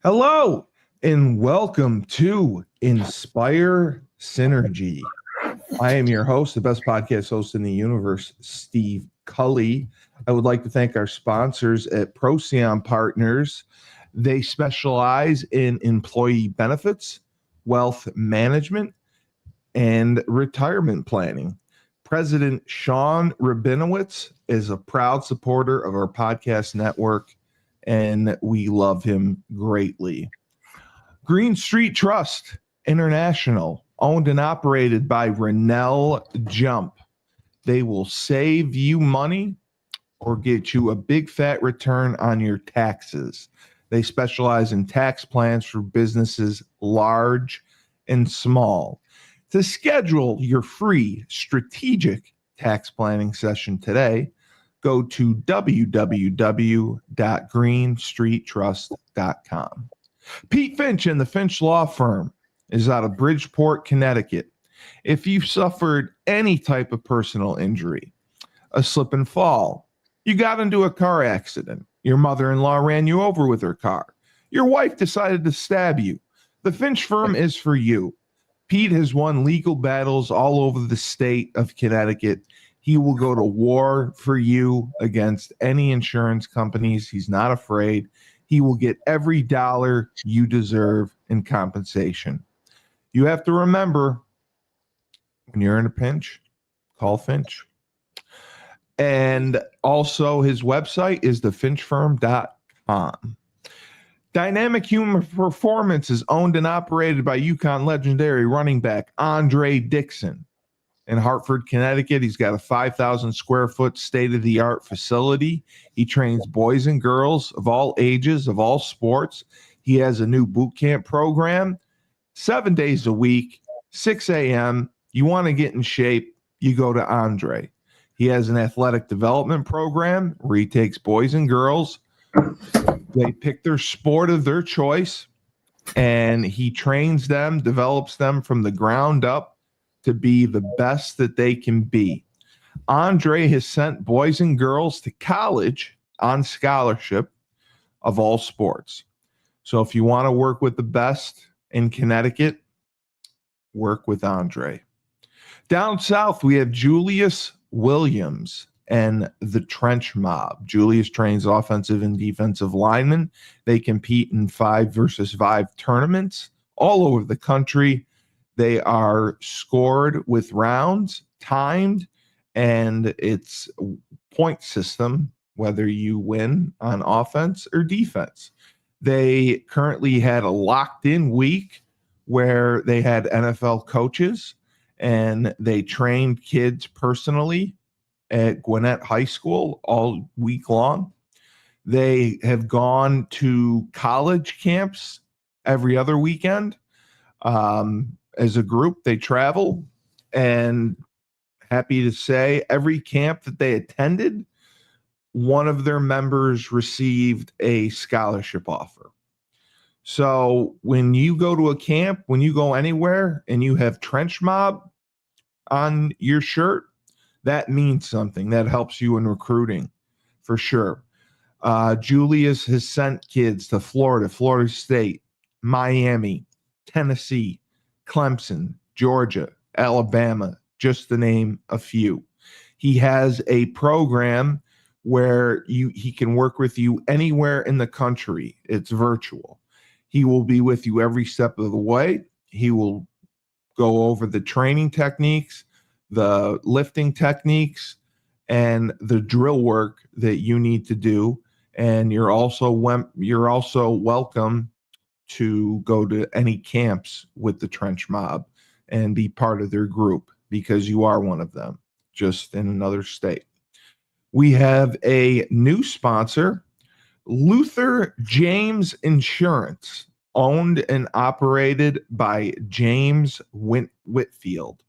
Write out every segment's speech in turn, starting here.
Hello and welcome to Inspire Synergy. I am your host, the best podcast host in the universe, Steve Cully. I would like to thank our sponsors at Procyon Partners. They specialize in employee benefits, wealth management, and retirement planning. President Sean Rabinowitz is a proud supporter of our podcast network, and we love him greatly. Green Street Trust International, owned and operated by Renell Jump. They will save you money or get you a big fat return on your taxes. They specialize in tax plans for businesses large and small. To schedule your free strategic tax planning session today, go to www.greenstreettrust.com. Pete Finch and the Finch Law Firm is out of Bridgeport, Connecticut. If you've suffered any type of personal injury, a slip and fall, you got into a car accident, your mother-in-law ran you over with her car, your wife decided to stab you, the Finch firm is for you. Pete has won legal battles all over the state of Connecticut. He will go to war for you against any insurance companies. He's not afraid. He will get every dollar you deserve in compensation. You have to remember, when you're in a pinch, call Finch. And also his website is thefinchfirm.com. Dynamic Human Performance is owned and operated by UConn legendary running back Andre Dixon. In Hartford, Connecticut, he's got a 5,000 square foot state-of-the-art facility. He trains boys and girls of all ages, of all sports. He has a new boot camp program, 7 days a week, 6 a.m. You want to get in shape, you go to Andre. He has an athletic development program where he takes boys and girls. They pick their sport of their choice, and he trains them, develops them from the ground up to be the best that they can be. Andre has sent boys and girls to college on scholarship of all sports. So if you want to work with the best in Connecticut, work with Andre. Down south, we have Julius Williams and the Trench Mob. Julius trains offensive and defensive linemen. They compete in 5-versus-5 tournaments all over the country. They are scored with rounds, timed, and it's point system, whether you win on offense or defense. They currently had a locked-in week where they had NFL coaches, and they trained kids personally at Gwinnett High School all week long. They have gone to college camps every other weekend. As a group, they travel, and happy to say every camp that they attended, one of their members received a scholarship offer. So when you go to a camp, when you go anywhere and you have Trench Mob on your shirt, that means something. That helps you in recruiting for sure. Julius has sent kids to Florida, Florida State, Miami, Tennessee, Clemson, Georgia, Alabama, just to name a few. He has a program where he can work with you anywhere in the country. It's virtual. He will be with you every step of the way. He will go over the training techniques, the lifting techniques, and the drill work that you need to do. And you're also welcome to go to any camps with the Trench Mob and be part of their group, because you are one of them, just in another state. We have a new sponsor, Luther James Insurance, owned and operated by James Whitfield.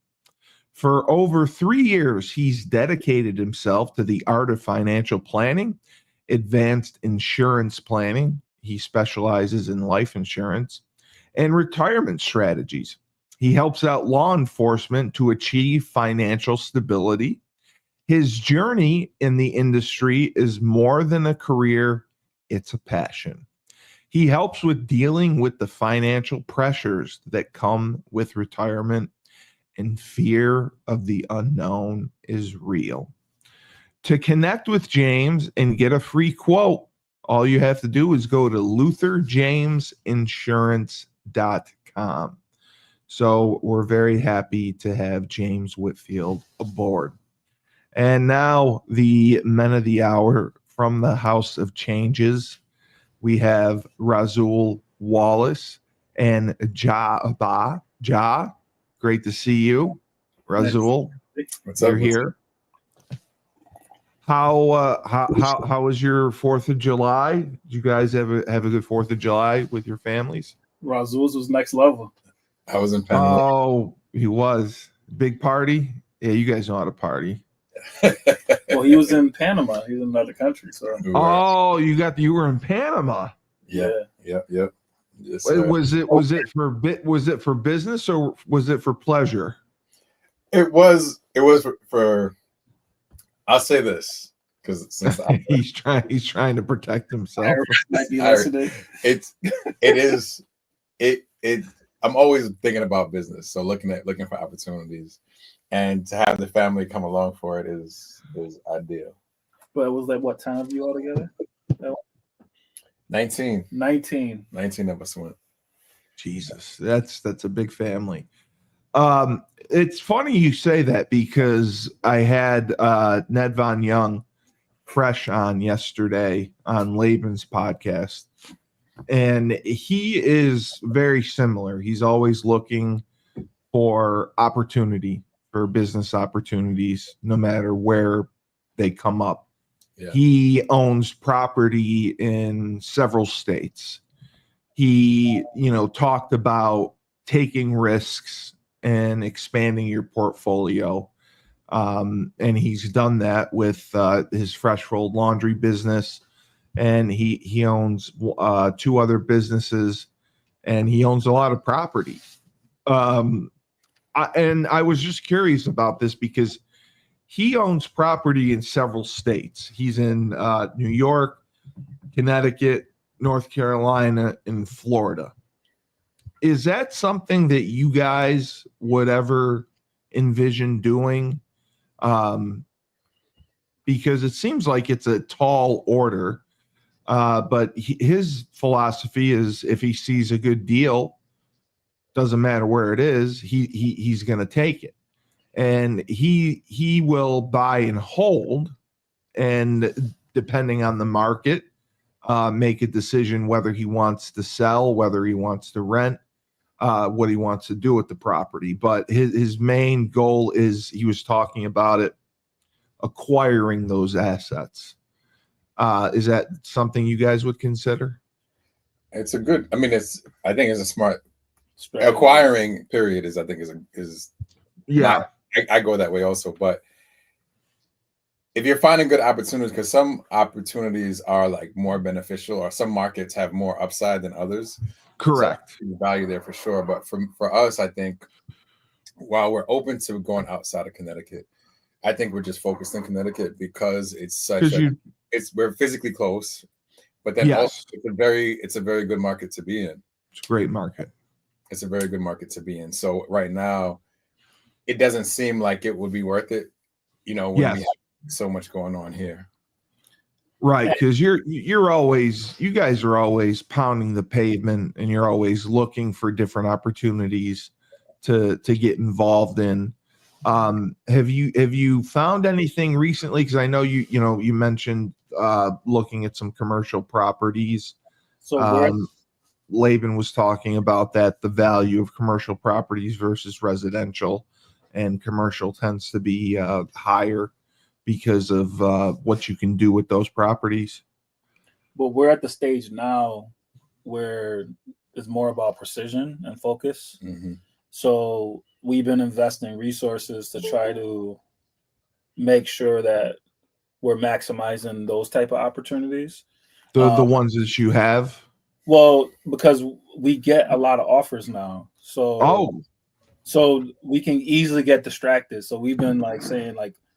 For over 3 years, he's dedicated himself to the art of financial planning, advanced insurance planning. He specializes in life insurance and retirement strategies. He helps out law enforcement to achieve financial stability. His journey in the industry is more than a career, it's a passion. He helps with dealing with the financial pressures that come with retirement, and fear of the unknown is real. To connect with James and get a free quote, all you have to do is go to lutherjamesinsurance.com. So we're very happy to have James Whitfield aboard. And now the men of the hour from the House of Changes. We have Razul Wallace and Jah Abbah. Jah, great to see you. Razul, what's up? You're here. How was your 4th of July? Did you guys have a good 4th of July with your families? Razul's was next level. I was in Panama. Oh, he was. Big party? Yeah, you guys know how to party. Well, he was in Panama. He was in another country. So. Oh, you were in Panama. Yeah. Yes, was it for business or was it for pleasure? It was for I'll say this because since he's trying to protect himself. I'm always thinking about business, so looking for opportunities, and to have the family come along for it is ideal. But it was like, what time of you all together? 19 of us went. Jesus, that's a big family. It's funny you say that because I had Ned Von Young fresh on yesterday on Laban's podcast, and he is very similar. He's always looking for opportunity, for business opportunities, no matter where they come up. Yeah. He owns property in several states. He, talked about taking risks and expanding your portfolio. And he's done that with his fresh rolled laundry business. And he owns 2 other businesses, and he owns a lot of property. And I was just curious about this because he owns property in several states. He's in New York, Connecticut, North Carolina, and Florida. Is that something that you guys would ever envision doing? Because it seems like it's a tall order, but his philosophy is if he sees a good deal, doesn't matter where it is, he's going to take it. And he will buy and hold, and depending on the market, make a decision whether he wants to sell, whether he wants to rent, what he wants to do with the property. But his main goal is, he was talking about it, acquiring those assets. Is that something you guys would consider? I think it's a smart acquiring period is yeah. I go that way also, but if you're finding good opportunities, because some opportunities are like more beneficial, or some markets have more upside than others. Correct. So value there for sure. But for us, I think while we're open to going outside of Connecticut, I think we're just focused in Connecticut because we're physically close, but then also it's a very good market to be in. It's a great market. It's a very good market to be in. So right now, it doesn't seem like it would be worth it, when we have so much going on here. Right, because you guys are always pounding the pavement, and you're always looking for different opportunities to get involved in. Have you found anything recently? Because I know you mentioned looking at some commercial properties. So Laban was talking about that, the value of commercial properties versus residential, and commercial tends to be higher because of what you can do with those properties. But we're at the stage now where it's more about precision and focus. Mm-hmm. So we've been investing resources to try to make sure that we're maximizing those type of opportunities. The ones that you have? Well, because we get a lot of offers now. So we can easily get distracted. So we've been saying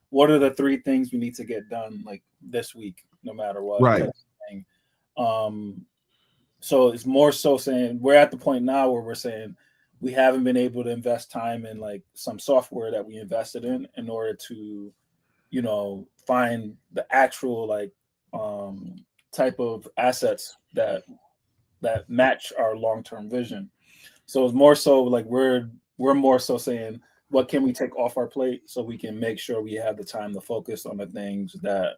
what are the 3 things we need to get done this week, no matter what. Right. So it's more so saying we're at the point now where we're saying we haven't been able to invest time in like some software that we invested in order to, you know, find the actual like type of assets that match our long-term vision. So it's more so like we're more so saying what can we take off our plate so we can make sure we have the time to focus on the things that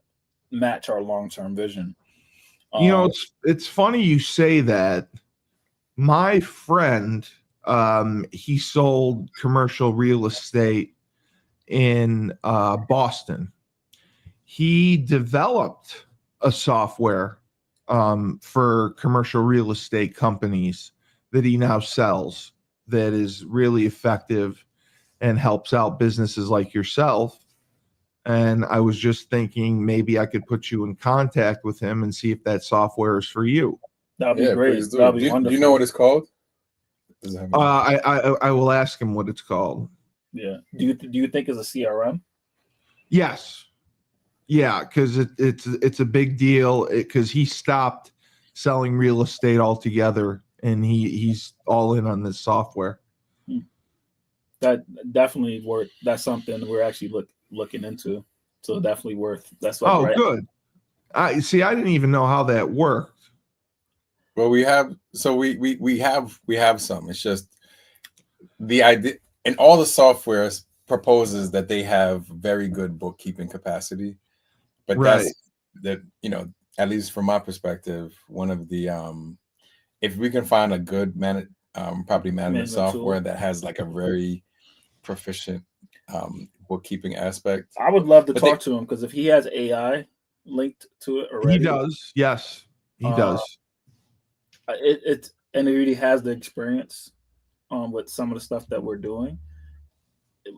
match our long-term vision. You know, it's funny you say that. My friend, he sold commercial real estate in Boston. He developed a software for commercial real estate companies that he now sells that is really effective and helps out businesses like yourself. And I was just thinking maybe I could put you in contact with him and see if that software is for you. That'd be great. That'd be wonderful. Do you know what it's called? I will ask him what it's called. Yeah. Do you think it's a CRM? Yes. Yeah, because it's a big deal because he stopped selling real estate altogether and he's all in on this software. That definitely worth. That's something we're actually looking into. So definitely worth. That's what. Oh, good. I see. I didn't even know how that worked. Well, we have some. It's just the idea, and all the software proposes that they have very good bookkeeping capacity, but that's that, you know, at least from my perspective, one of the if we can find a good property management software that has like a very proficient bookkeeping aspect, I would love to talk to him because if he has AI linked to it already, he does. Yes, he does. It and he really has the experience with some of the stuff that we're doing.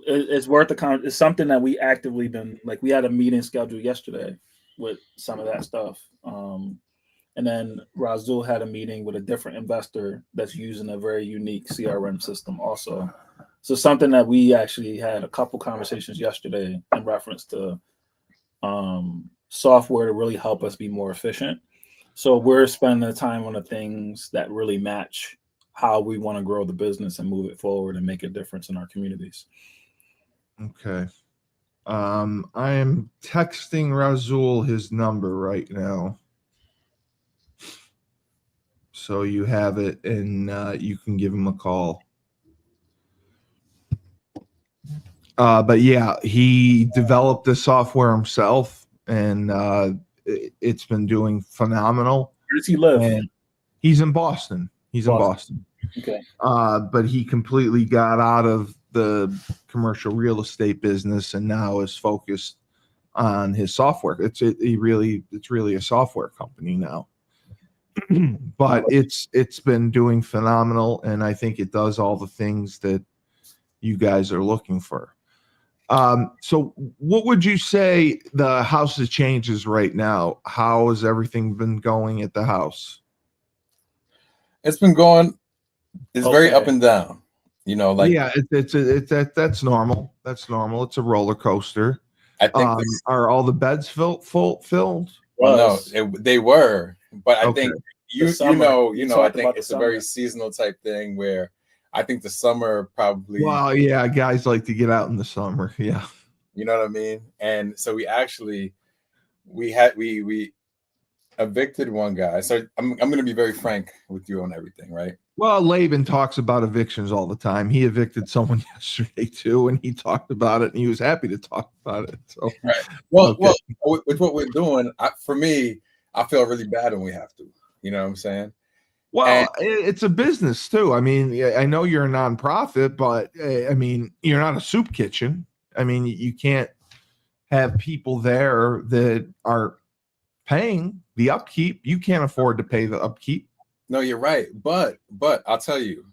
It's worth the it's something that we actively been like. We had a meeting scheduled yesterday with some of that stuff, and then Razul had a meeting with a different investor that's using a very unique CRM system also. So something that we actually had a couple conversations yesterday in reference to software to really help us be more efficient. So we're spending the time on the things that really match how we want to grow the business and move it forward and make a difference in our communities. Okay. I am texting Razul his number right now. So you have it and you can give him a call. But yeah, he developed the software himself and it's been doing phenomenal. Where does he live? And he's in Boston. In Boston. Okay. But he completely got out of the commercial real estate business and now is focused on his software. It's really a software company now. But it's been doing phenomenal, and I think it does all the things that you guys are looking for. So what would you say the house of changes right now? How has everything been going at the house? It's been going. It's very up and down. You know, like yeah, that's normal. That's normal. It's a roller coaster. I think are all the beds filled? Well, no, they were, but I think you know, I think it's a very seasonal type thing where I think the summer probably. Well, yeah, guys like to get out in the summer. Yeah, you know what I mean. And so we evicted one guy. So I'm going to be very frank with you on everything, right? Well, Laban talks about evictions all the time. He evicted someone yesterday too, and he talked about it, and he was happy to talk about it. So, right. Well, with what we're doing, for me, I feel really bad when we have to. You know what I'm saying? Well, it's a business too. I mean, I know you're a nonprofit, but I mean, you're not a soup kitchen. I mean, you can't have people there that are paying the upkeep. You can't afford to pay the upkeep. No, you're right. But I'll tell you,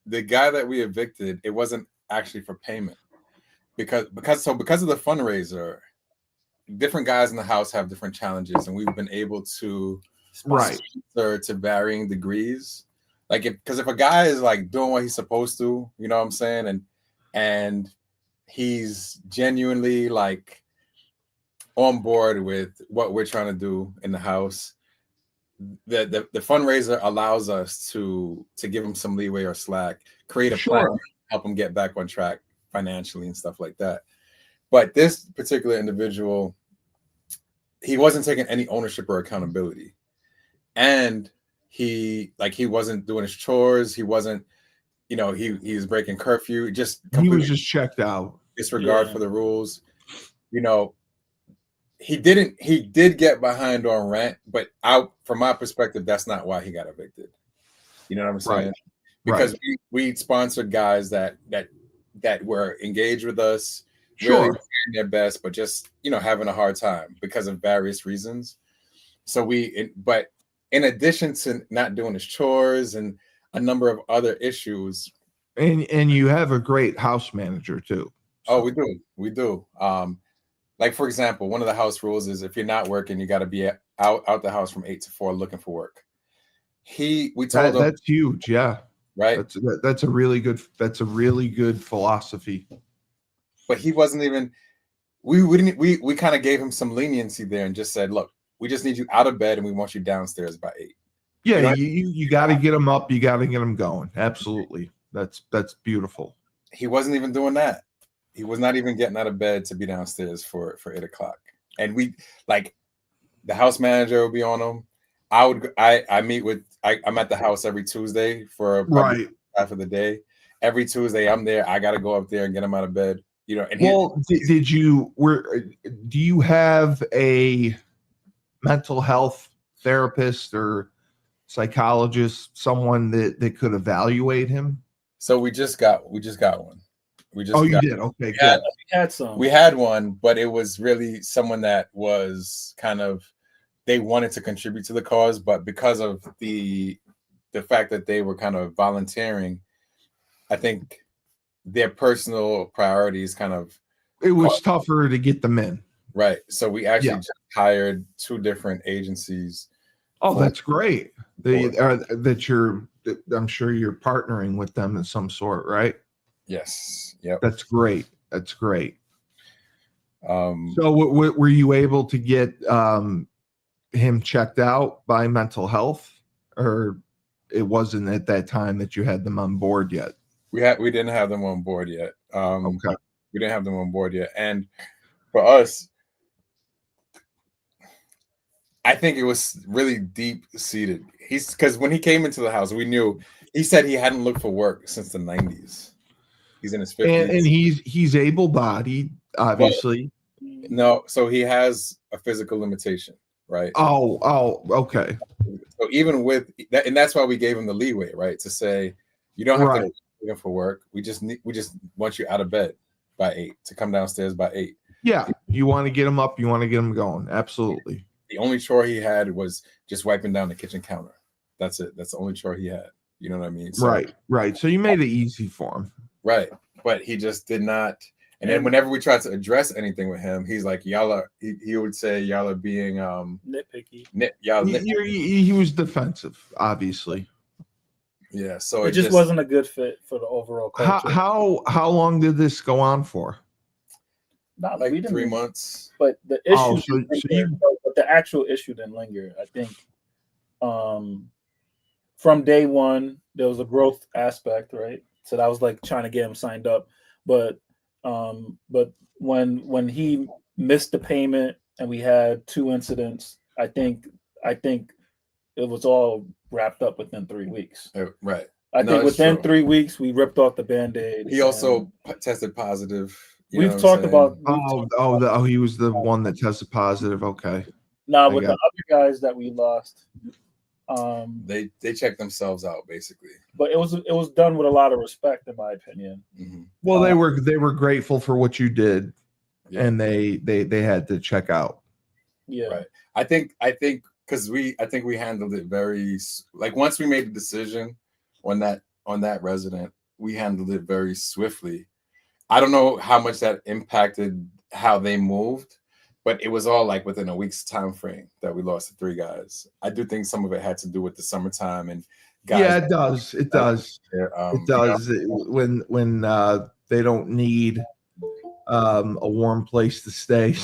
the guy that we evicted, it wasn't actually for payment because of the fundraiser, different guys in the house have different challenges, and we've been able to sponsor to varying degrees. Like because if a guy is like doing what he's supposed to, you know what I'm saying, and he's genuinely like on board with what we're trying to do in the house, the fundraiser allows us to give him some leeway or slack, create a plan, help him get back on track financially and stuff like that. But this particular individual, he wasn't taking any ownership or accountability, and he wasn't doing his chores. He wasn't, he was breaking curfew. He was just checked out. Disregard for the rules. He did get behind on rent, but from my perspective, that's not why he got evicted. You know what I'm saying? Right. Because we sponsored guys that were engaged with us, really doing their best, but just having a hard time because of various reasons. So but in addition to not doing his chores and a number of other issues, and you have a great house manager too. So. Oh, we do. Like, for example, one of the house rules is if you're not working, you got to be out the house from 8 to 4 looking for work. We told him that's huge, yeah. Right. That's a really good philosophy. But he wasn't even. We kind of gave him some leniency there and just said, look, we just need you out of bed and we want you downstairs by 8. Yeah, you got to get him up. You got to get him going. Absolutely, that's beautiful. He wasn't even doing that. He was not even getting out of bed to be downstairs for 8 o'clock. And the house manager would be on him. I'm at the house every Tuesday for half of the day. Every Tuesday I'm there. I got to go up there and get him out of bed. And do you have a mental health therapist or psychologist, someone that could evaluate him? So we just got one. You did? Okay, good. We had one, but it was really someone that was kind of, they wanted to contribute to the cause, but because of the fact that they were kind of volunteering, I think their personal priorities kind of. It was tougher to get them in. Right. So we actually just hired 2 different agencies. Oh, that's great. I'm sure you're partnering with them in some sort, right? Yes. Yep. That's great. So were you able to get him checked out by mental health, or it wasn't at that time that you had them on board yet? We didn't have them on board yet. Okay. We didn't have them on board yet. And for us, I think it was really deep seated. Because when he came into the house, we knew, he said he hadn't looked for work since the 90s. He's in his 50s. And he's able-bodied, obviously. But, no, so he has a physical limitation, right? Oh, okay. So even with that, and that's why we gave him the leeway, right? To say, you don't have to look for work. We just want you out of bed by 8, to come downstairs by 8. Yeah, you want to get him up, you want to get him going. Absolutely. The only chore he had was just wiping down the kitchen counter. That's it. That's the only chore he had. You know what I mean? So, right. So you made it easy for him. Right. But he just did not. And then whenever we tried to address anything with him, he's like, y'all are, he would say, y'all are being nitpicky. He was defensive, obviously. Yeah. So it just wasn't a good fit for the overall culture. How long did this go on for? Not like 3 months. But the issue, but the actual issue didn't linger. I think from day one, there was a growth aspect, right? So that was like trying to get him signed up. But when he missed the payment and we had 2 incidents, I think it was all wrapped up within 3 weeks. Right. I think within 3 weeks we ripped off the Band-Aid. He also tested positive. We've talked about. He was the one that tested positive. Okay. Now with the other guys that we lost, they checked themselves out basically. But it was done with a lot of respect, in my opinion. Mm-hmm. Well, they were grateful for what you did, and they had to check out. Yeah. Right. I think because we handled it very, like, once we made the decision on that resident, we handled it very swiftly. I don't know how much that impacted how they moved, but it was all like within a week's time frame that we lost the 3 guys. I do think some of it had to do with the summertime and guys. Yeah, it does. It does. It does. When they don't need a warm place to stay.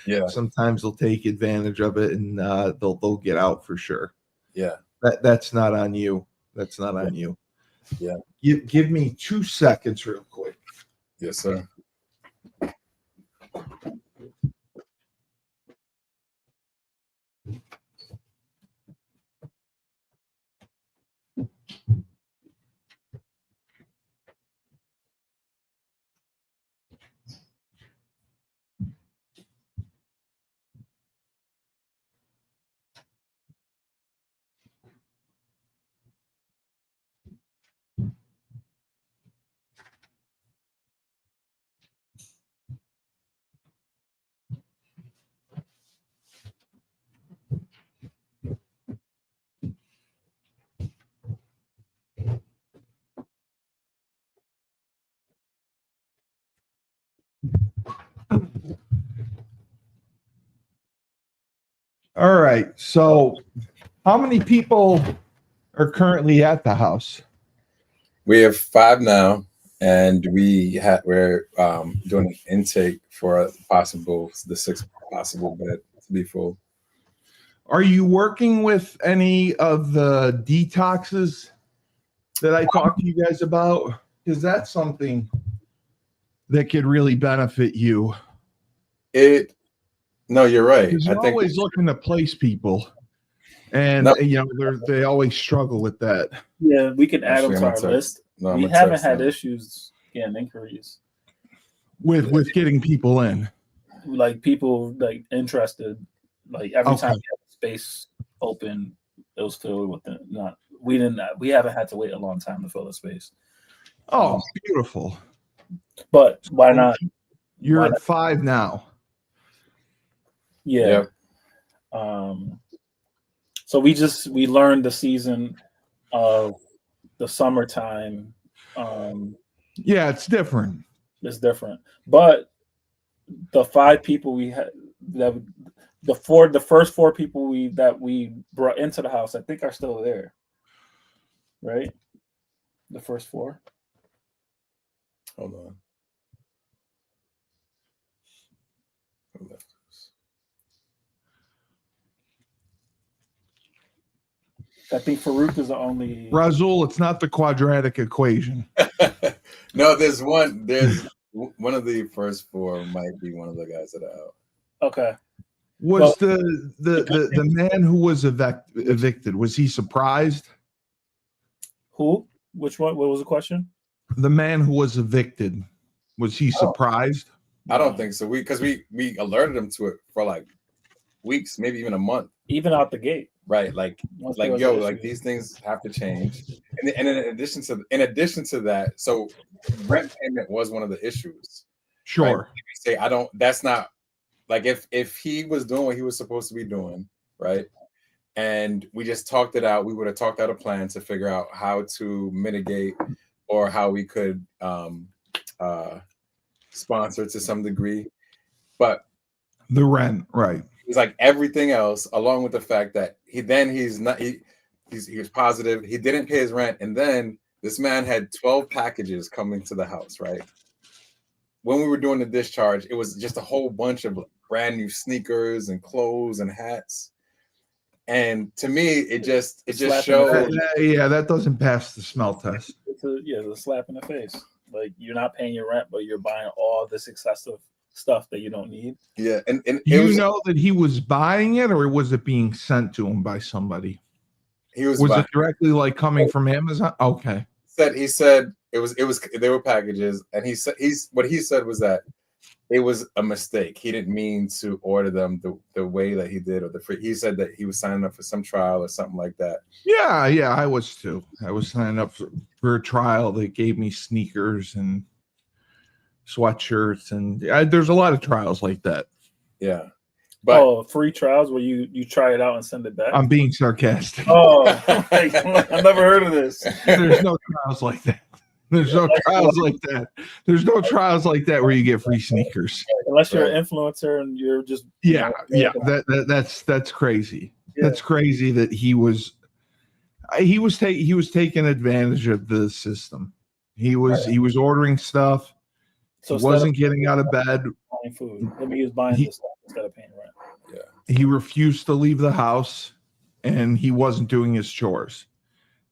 Yeah. Sometimes they'll take advantage of it, and they'll get out for sure. Yeah. That's not on you. That's not on you. Yeah. Give me 2 seconds real quick. Yes, sir. All right. So, how many people are currently at the house? We have 5 now, and we're doing an intake for the 6th possible bed to be full. Are you working with any of the detoxes that I talked to you guys about? Because that's something that could really benefit you. No, you're right. Because you're always looking to place people, and they always struggle with that. Yeah, we can add them to our list. No, we haven't had issues getting inquiries with getting people in. Like people like interested. Like every time we have a space open, it was filled with it. We haven't had to wait a long time to fill the space. Oh, beautiful. But why not? You're at 5 now. Yeah. So we learned the season of the summertime. Yeah, it's different. It's different. But the 5 people we had the first 4 people that we brought into the house, I think are still there. Right? The first 4. Hold on. I think Farouk is the only. Razul, it's not the quadratic equation. No, there's one. There's one of the first 4 might be one of the guys that are out. Okay. Was the man who was evicted, was he surprised? Who? Which one? What was the question? The man who was evicted, was he surprised? I don't think so. We alerted him to it for like weeks, maybe even a month. Even out the gate. Right. Like these things have to change. And in addition to that, so rent payment was one of the issues. Sure. Right? That's not like if he was doing what he was supposed to be doing, right? And we just talked it out, we would have talked out a plan to figure out how to mitigate or how we could sponsor to some degree. But the rent, right? It's like everything else, along with the fact that he was positive, he didn't pay his rent, and then this man had 12 packages coming to the house, right? When we were doing the discharge, it was just a whole bunch of brand new sneakers and clothes and hats. And to me, it just showed. Yeah, that doesn't pass the smell test. It's a slap in the face. Like, you're not paying your rent, but you're buying all this excessive stuff that you don't need. Yeah, and know that he was buying it, or was it being sent to him by somebody? Was it directly like coming from Amazon? Okay. He said it was they were packages, and he said what he said was that it was a mistake. He didn't mean to order them the way that he did, or he said that he was signing up for some trial or something like that. Yeah, I was too. I was signing up for a trial. They gave me sneakers and sweatshirts, and there's a lot of trials like that. Yeah. But free trials where you try it out and send it back? I'm being sarcastic. I've never heard of this. There's no trials like that. There's no trials like that. There's no trials like that where you get free sneakers. Unless you're an influencer and you're just that's crazy. Yeah. That's crazy that he was taking advantage of the system. He was ordering stuff So he wasn't getting out of bed. Buying food. Maybe he was buying this stuff instead of paying rent. Yeah. He refused to leave the house, and he wasn't doing his chores.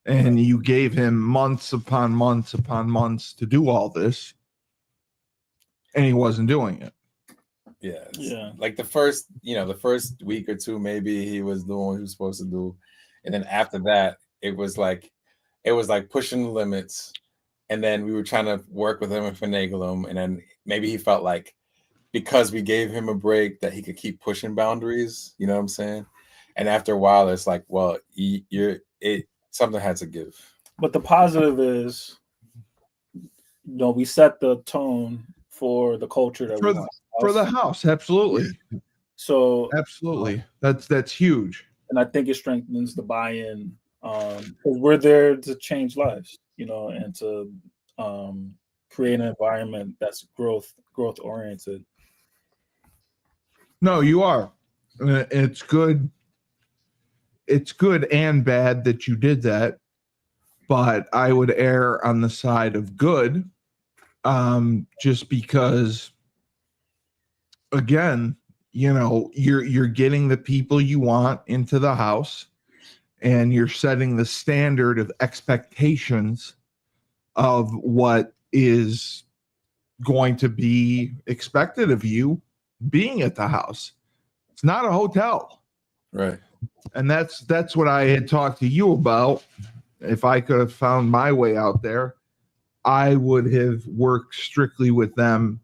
And you gave him months upon months upon months to do all this, and he wasn't doing it. Yeah. Like the first week or two, maybe he was doing what he was supposed to do. And then after that, it was like pushing the limits. And then we were trying to work with him and finagle him. And then maybe he felt like because we gave him a break that he could keep pushing boundaries. You know what I'm saying? And after a while, it's like, well, something had to give. But the positive is, we set the tone for the culture that we want. For the house, absolutely. So absolutely, that's huge. And I think it strengthens the buy-in because we're there to change lives, and to create an environment that's growth oriented. No, you are. It's good. It's good and bad that you did that, but I would err on the side of good, just because, again, you're getting the people you want into the house, and you're setting the standard of expectations of what is going to be expected of you being at the house. It's not a hotel. Right. And that's what I had talked to you about. If I could have found my way out there, I would have worked strictly with them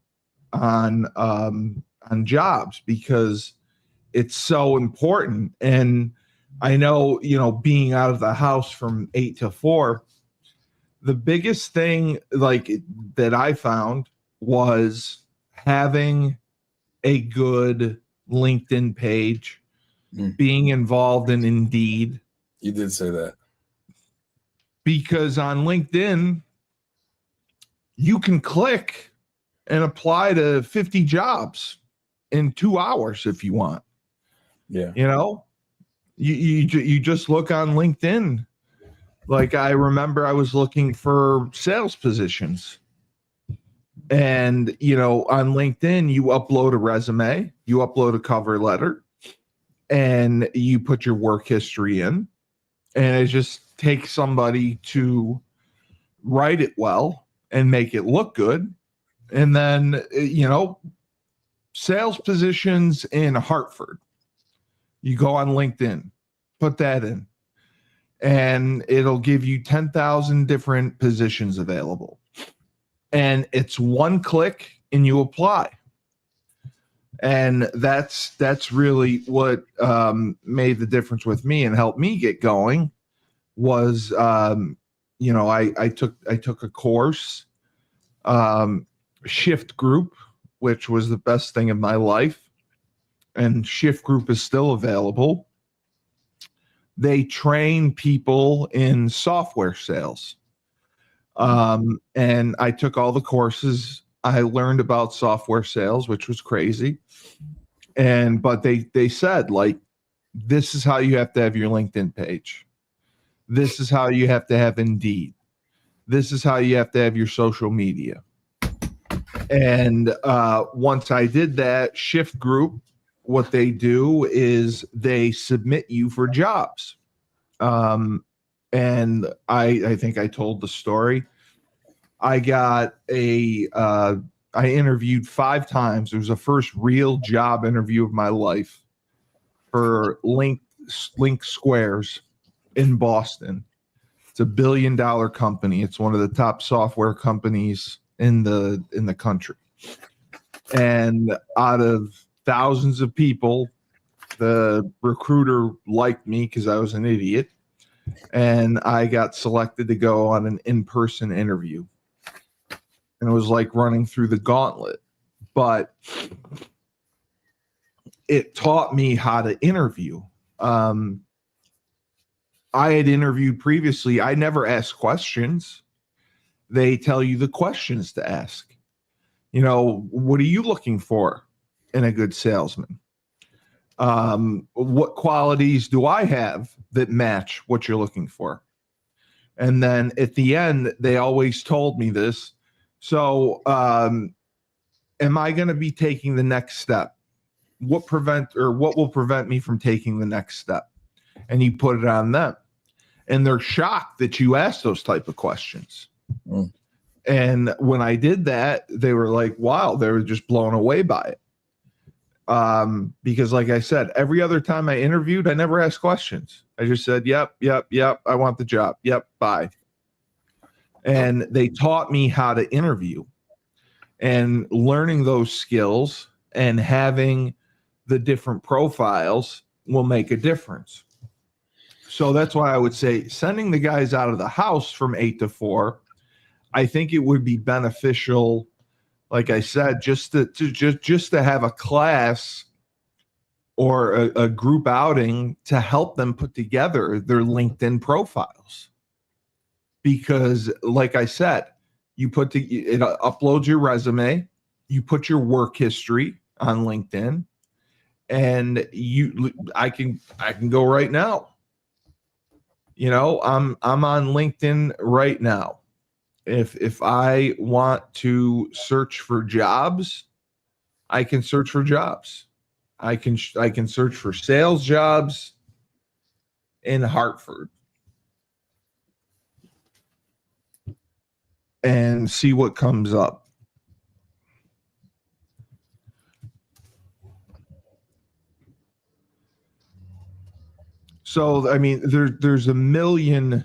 on jobs, because it's so important. And I know, being out of the house from 8 to 4, the biggest thing that I found was having a good LinkedIn page, being involved in Indeed. You did say that. Because on LinkedIn, you can click and apply to 50 jobs in 2 hours if you want. Yeah. You just look on LinkedIn. Like, I remember I was looking for sales positions, and on LinkedIn, you upload a resume, you upload a cover letter, and you put your work history in, and it just takes somebody to write it well and make it look good. And then, sales positions in Hartford, you go on LinkedIn, put that in, and it'll give you 10,000 different positions available. And it's one click and you apply. And that's really what made the difference with me and helped me get going. Was I took a course, Shift Group, which was the best thing in my life, and Shift Group is still available. They train people in software sales, and I took all the courses. I learned about software sales, which was crazy. But they said, this is how you have to have your LinkedIn page. This is how you have to have Indeed. This is how you have to have your social media. And once I did that, Shift Group, what they do is they submit you for jobs. And I think I told the story. I got I interviewed 5 times. It was the first real job interview of my life for Link Squares in Boston. It's a $1 billion company. It's one of the top software companies in the country. And out of thousands of people, the recruiter liked me because I was an idiot, and I got selected to go on an in-person interview. And it was like running through the gauntlet, but it taught me how to interview. I had interviewed previously. I never asked questions. They tell you the questions to ask. What are you looking for in a good salesman? What qualities do I have that match what you're looking for? And then at the end, they always told me this. So am I going to be taking the next step? What will prevent me from taking the next step? And you put it on them. And they're shocked that you ask those type of questions. Mm. And when I did that, they were like, wow, they were just blown away by it. Because like I said, every other time I interviewed, I never asked questions. I just said, yep, I want the job. Yep, bye. And they taught me how to interview, and learning those skills and having the different profiles will make a difference. So that's why I would say sending the guys out of the house from 8 to 4, I think it would be beneficial, like I said, just to have a class or a group outing to help them put together their LinkedIn profiles. Because like I said, it uploads your resume, you put your work history on LinkedIn, and I can go right now. You know, I'm on LinkedIn right now. If I want to search for jobs, I can search for jobs. I can search for sales jobs in Hartford and see what comes up. So I mean, there's a million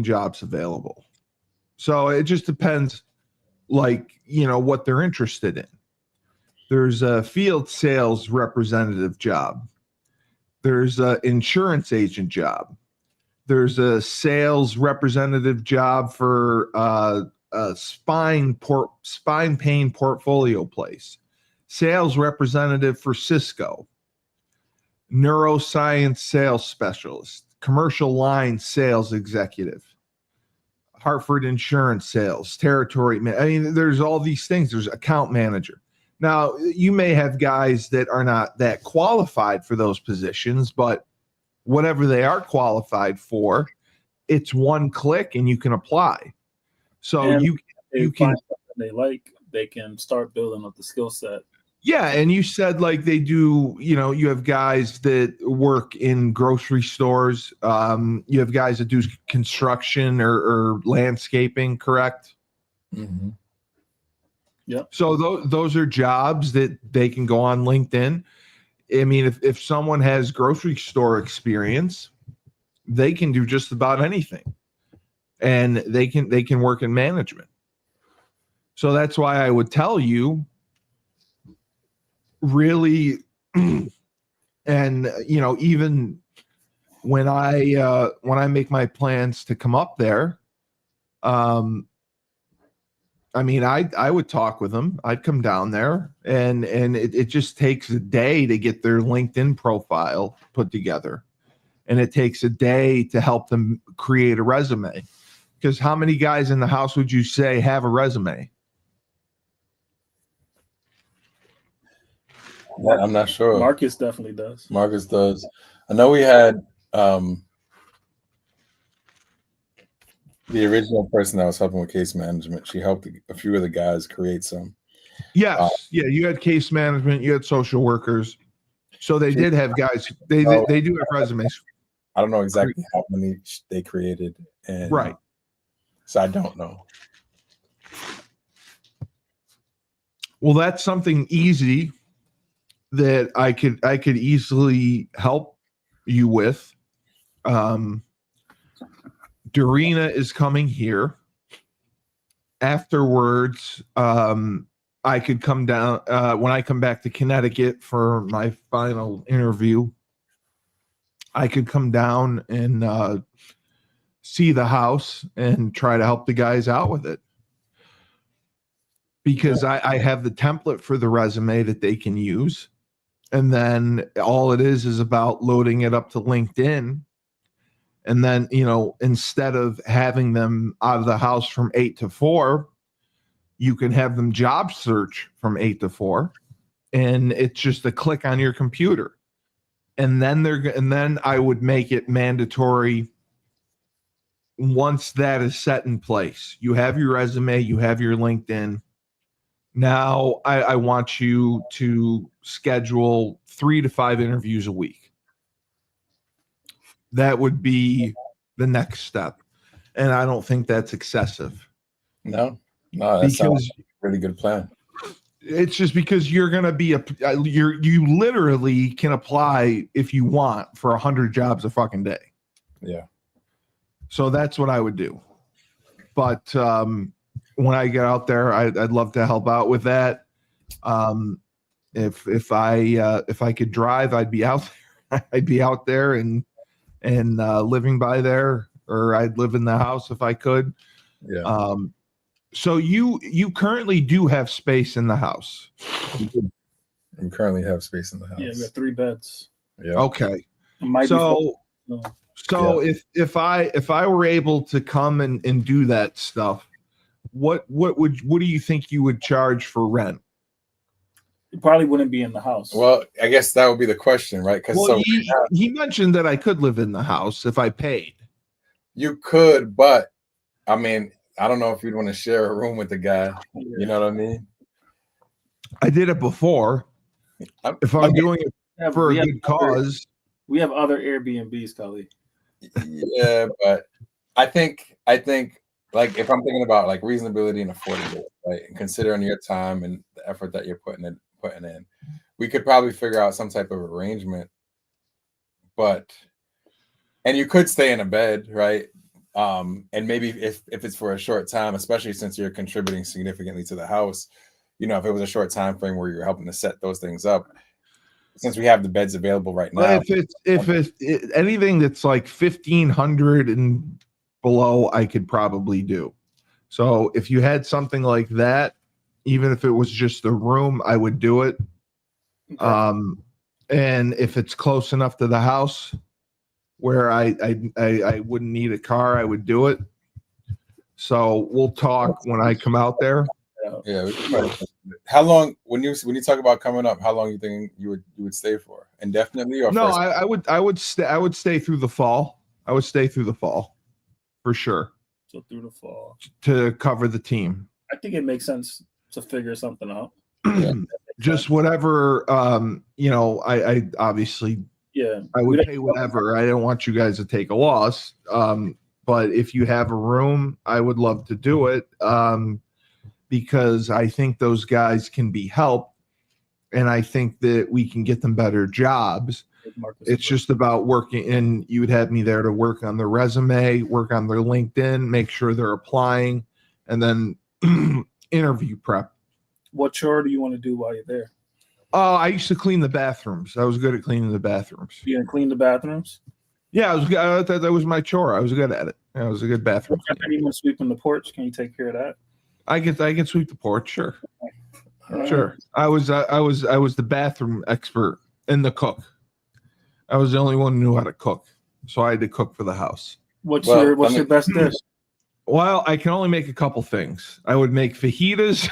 jobs available. So it just depends, like, you know, what they're interested in. There's a field sales representative job. There's an insurance agent job. There's a sales representative job for a spine pain portfolio place. Sales representative for Cisco. Neuroscience sales specialist. Commercial line sales executive. Hartford insurance sales, territory. I mean, there's all these things. There's account manager. Now, you may have guys that are not that qualified for those positions, but whatever they are qualified for, it's one click and you can apply. So and you can find something they can start building up the skill set. Yeah, and you said like they do, you know, you have guys that work in grocery stores. You have guys that do construction or landscaping, correct? Mm-hmm. Yep. So those are jobs that they can go on LinkedIn. I mean, if someone has grocery store experience, they can do just about anything, and they can work in management. So that's why I would tell you, really, and you know, even when I make my plans to come up there, I mean, I would talk with them. I'd come down there, and it just takes a day to get their LinkedIn profile put together, and it takes a day to help them create a resume. Because how many guys in the house would you say have a resume? I'm not sure. Marcus definitely does. Marcus does. I know we had the original person that was helping with case management. She helped a few of the guys create some. Yes. Yeah. You had case management. You had social workers. So they did have guys. They do have resumes. I don't know exactly how many they created. And right. So I don't know. Well, that's something easy that I could easily help you with. Dorina is coming here. Afterwards, I could come down when I come back to Connecticut for my final interview. I could come down and see the house and try to help the guys out with it. Because I have the template for the resume that they can use. And then all it is about loading it up to LinkedIn. And then, you know, instead of having them out of the house from 8 to 4, you can have them job search from 8 to 4. And it's just a click on your computer. And then I would make it mandatory once that is set in place. You have your resume, you have your LinkedIn. Now I want you to schedule 3 to 5 interviews a week. That would be the next step. And I don't think that's excessive. No, that sounds like a really good plan. It's just because you're going to be you literally can apply if you want for 100 jobs a fucking day. Yeah. So that's what I would do. But when I get out there, I'd love to help out with that. If I could drive, I'd be out there. I'd be out there and living by there, or I'd live in the house if I could. Yeah. So you currently do have space in the house. We currently have space in the house. Yeah, we got 3 beds. Yeah. Okay. So if I were able to come and do that stuff, what do you think you would charge for rent? You probably wouldn't be in the house. Well, I guess that would be the question, right? Because he mentioned that I could live in the house if I paid. You could, but I mean, I don't know if you'd want to share a room with the guy. You know what I mean? I did it before. If I'm doing it for a good cause. We have other Airbnbs, Kelly. Yeah, but I think like if I'm thinking about like reasonability and affordability, right, and considering your time and the effort that you're putting in, we could probably figure out some type of arrangement. And you could stay in a bed, right? And maybe if it's for a short time, especially since you're contributing significantly to the house, you know, if it was a short time frame where you're helping to set those things up, since we have the beds available right now. If it's anything that's like 1,500 and below, I could probably do. So if you had something like that, even if it was just a room, I would do it. Okay. And if it's close enough to the house where I wouldn't need a car, I would do it. So we'll talk when I come out there. Yeah. How long when you talk about coming up? How long you think you would stay for? Indefinitely or no? I would stay through the fall. I would stay through the fall for sure. So through the fall to cover the team. I think it makes sense to figure something out. Just whatever. I obviously. Yeah, I would pay whatever. I don't want you guys to take a loss. But if you have a room, I would love to do it. Because I think those guys can be helped, and I think that we can get them better jobs. It's just about working, and you would have me there to work on their resume, work on their LinkedIn, make sure they're applying, and then interview prep. What chore do you want to do while you're there? I used to clean the bathrooms. I was good at cleaning the bathrooms. You gonna clean the bathrooms? Yeah, that was my chore. I was good at it. I was a good bathroom. Anyone sweeping the porch? Can you take care of that? I can sweep the porch, sure. Sure. I was the bathroom expert and the cook. I was the only one who knew how to cook, so I had to cook for the house. What's your best dish? Well, I can only make a couple things. I would make fajitas.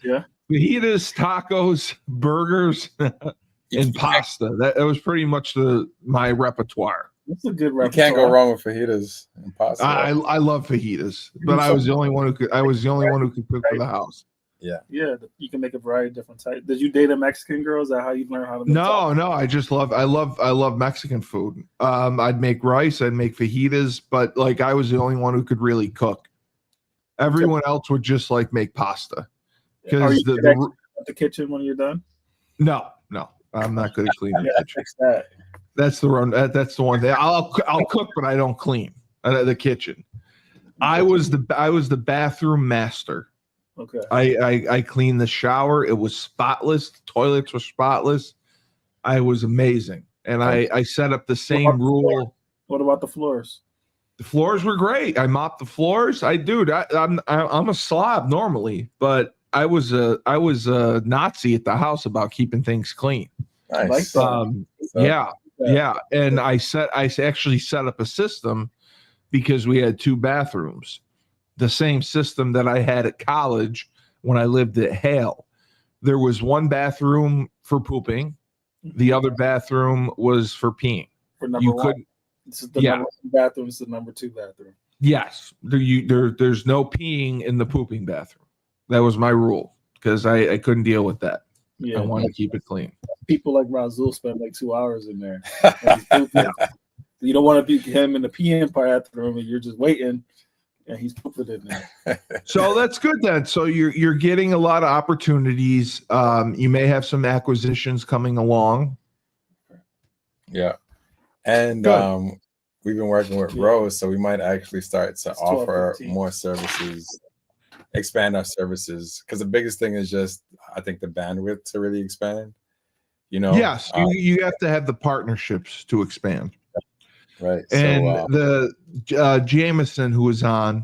Yeah. Fajitas, tacos, burgers, and pasta. That was pretty much my repertoire. That's a good repertoire. You can't go wrong with fajitas and pasta. I love fajitas, but I was the only one who could. I was the only one who could cook for the house. Yeah. Yeah, you can make a variety of different types. Did you date a Mexican girl? Is that how you learn how to make No. I love Mexican food. I'd make rice, I'd make fajitas, but like I was the only one who could really cook. Everyone else would just like make pasta. Are you the kitchen when you're done? No, I'm not good at cleaning the kitchen. That. That's the one thing. I'll cook, but I don't clean the kitchen. I was the bathroom master. Okay. I cleaned the shower. It was spotless. The toilets were spotless. I was amazing, and I set up the same rule. What about the floors? The floors were great. I mopped the floors. I'm a slob normally, but I was a Nazi at the house about keeping things clean. Nice. Yeah. And I actually set up a system because we had 2 bathrooms, the same system that I had at college when I lived at Hale. There was one bathroom for pooping. The other bathroom was for peeing. For number one. This is the number 1 bathroom. This is the number 2 bathroom. Yes. There's no peeing in the pooping bathroom. That was my rule. because I couldn't deal with that. Yeah, I want to keep it clean. people like Razul spend like 2 hours in there. You don't want to be him in the PM bathroom, and you're just waiting, and he's pooping in there. So that's good then. So you're getting a lot of opportunities. You may have some acquisitions coming along. Yeah, and we've been working with Rose, so we might actually start to offer more services, expand our services, because the biggest thing is just, I think, the bandwidth to really expand. Yes, you have to have the partnerships to expand. Right. And the Jameson, who was on,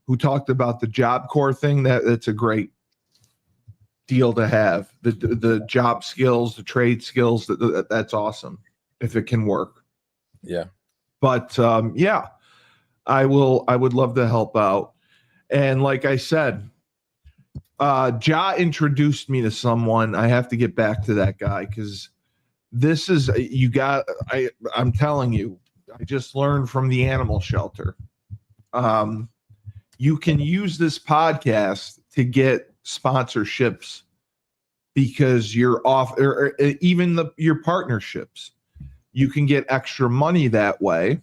who talked about the Job Corps thing, that's a great deal to have. The job skills, the trade skills, that's awesome if it can work. Yeah. But I would love to help out. And like I said, Jah introduced me to someone. I have to get back to that guy, because this is, I'm telling you, I just learned from the animal shelter. You can use this podcast to get sponsorships, because you're off, or even your partnerships. You can get extra money that way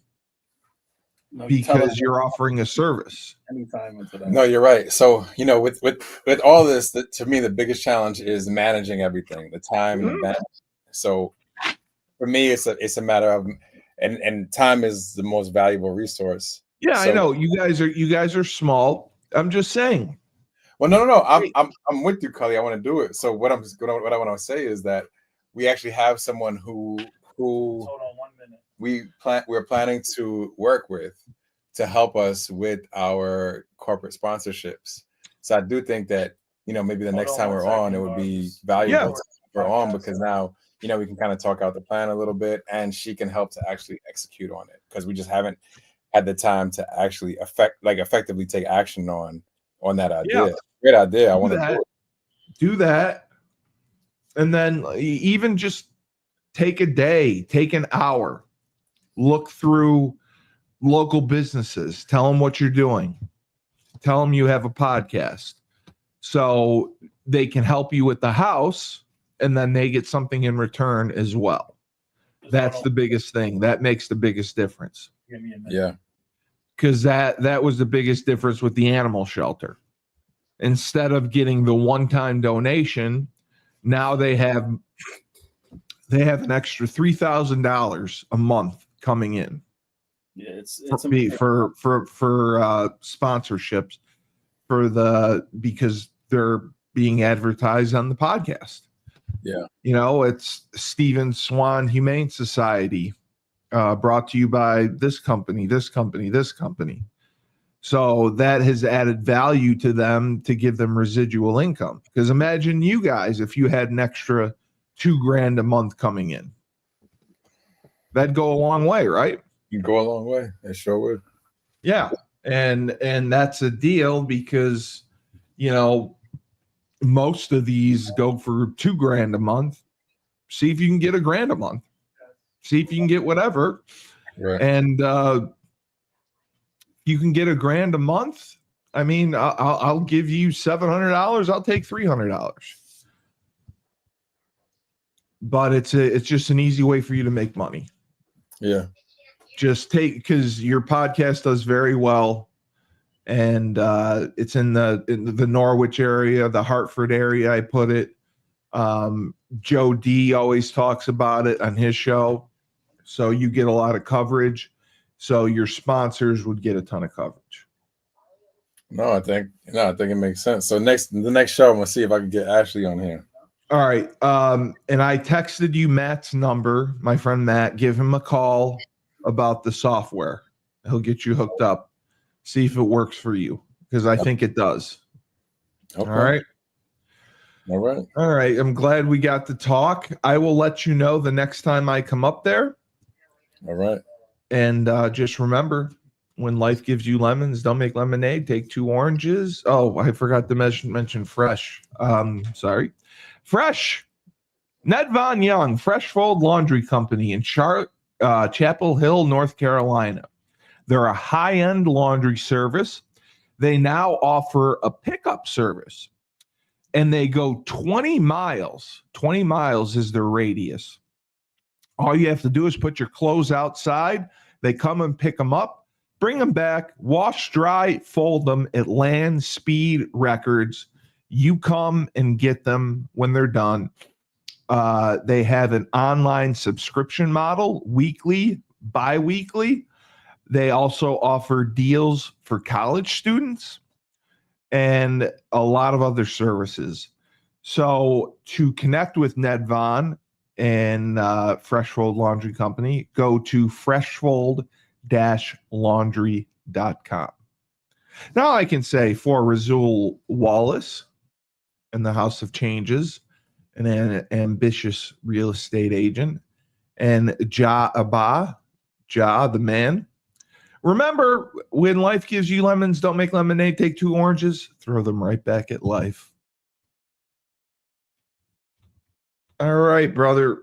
because you're offering a service. Anytime into that. No, you're right. So, with all this, to me, the biggest challenge is managing everything, the time and the balance. So for me, it's a matter of, and time is the most valuable resource. Yeah, so, I know you guys are small. I'm just saying. Well, no. I'm with you, Cully. I want to do it. So what I want to say is that we actually have someone who hold on 1 minute. We're planning to work with to help us with our corporate sponsorships. So I do think that, maybe the next time we're on, it would be valuable to have her on, because now, we can kind of talk out the plan a little bit, and she can help to actually execute on it, because we just haven't had the time to actually effectively take action on that idea. Yeah. Great idea. I want to do that. And then even just take a day, take an hour, look through local businesses, tell them what you're doing, tell them you have a podcast, so they can help you with the house, and then they get something in return as well. That's the biggest thing. That makes the biggest difference. Yeah. Because that was the biggest difference with the animal shelter. Instead of getting the one-time donation, now they have an extra $3,000 a month coming in. Yeah, it's for sponsorships because they're being advertised on the podcast. Yeah. It's Stephen Swan Humane Society, brought to you by this company. So that has added value to them to give them residual income. Because imagine you guys, if you had an extra $2,000 a month coming in, that'd go a long way, right? You go a long way. It sure would. Yeah. And that's a deal, because, most of these go for $2,000 a month. See if you can get $1,000 a month. See if you can get whatever. Right. And you can get $1,000 a month. I mean, I'll give you $700. I'll take $300. But it's just an easy way for you to make money. Yeah. Just because your podcast does very well, and it's in the Norwich area, the Hartford area. I put it. Joe D always talks about it on his show, so you get a lot of coverage. So your sponsors would get a ton of coverage. No, I think it makes sense. So the next show, I'm gonna see if I can get Ashley on here. All right. And I texted you Matt's number, my friend Matt. Give him a call about the software. He'll get you hooked up. See if it works for you, because I think it does. Okay. All right. I'm glad we got to talk. I will let you know the next time I come up there. All right. And just remember, when life gives you lemons, don't make lemonade. Take 2 oranges. Oh, I forgot to mention Fresh. Sorry. Fresh. Ned Von Young, Fresh Fold Laundry Company in Chapel Hill, North Carolina. They're a high-end laundry service. They now offer a pickup service. and they go 20 miles. 20 miles is their radius. All you have to do is put your clothes outside. They come and pick them up, bring them back, wash, dry, fold them at land speed records. You come and get them when they're done. They have an online subscription model, weekly, bi-weekly. They also offer deals for college students and a lot of other services. So to connect with Ned Vaughn and Freshfold Laundry Company, go to freshfold-laundry.com. Now I can say for Razul Wallace and the House of Changes, an ambitious real estate agent, and Abbah, the man. Remember, when life gives you lemons, don't make lemonade, take 2 oranges, throw them right back at life. All right, brother.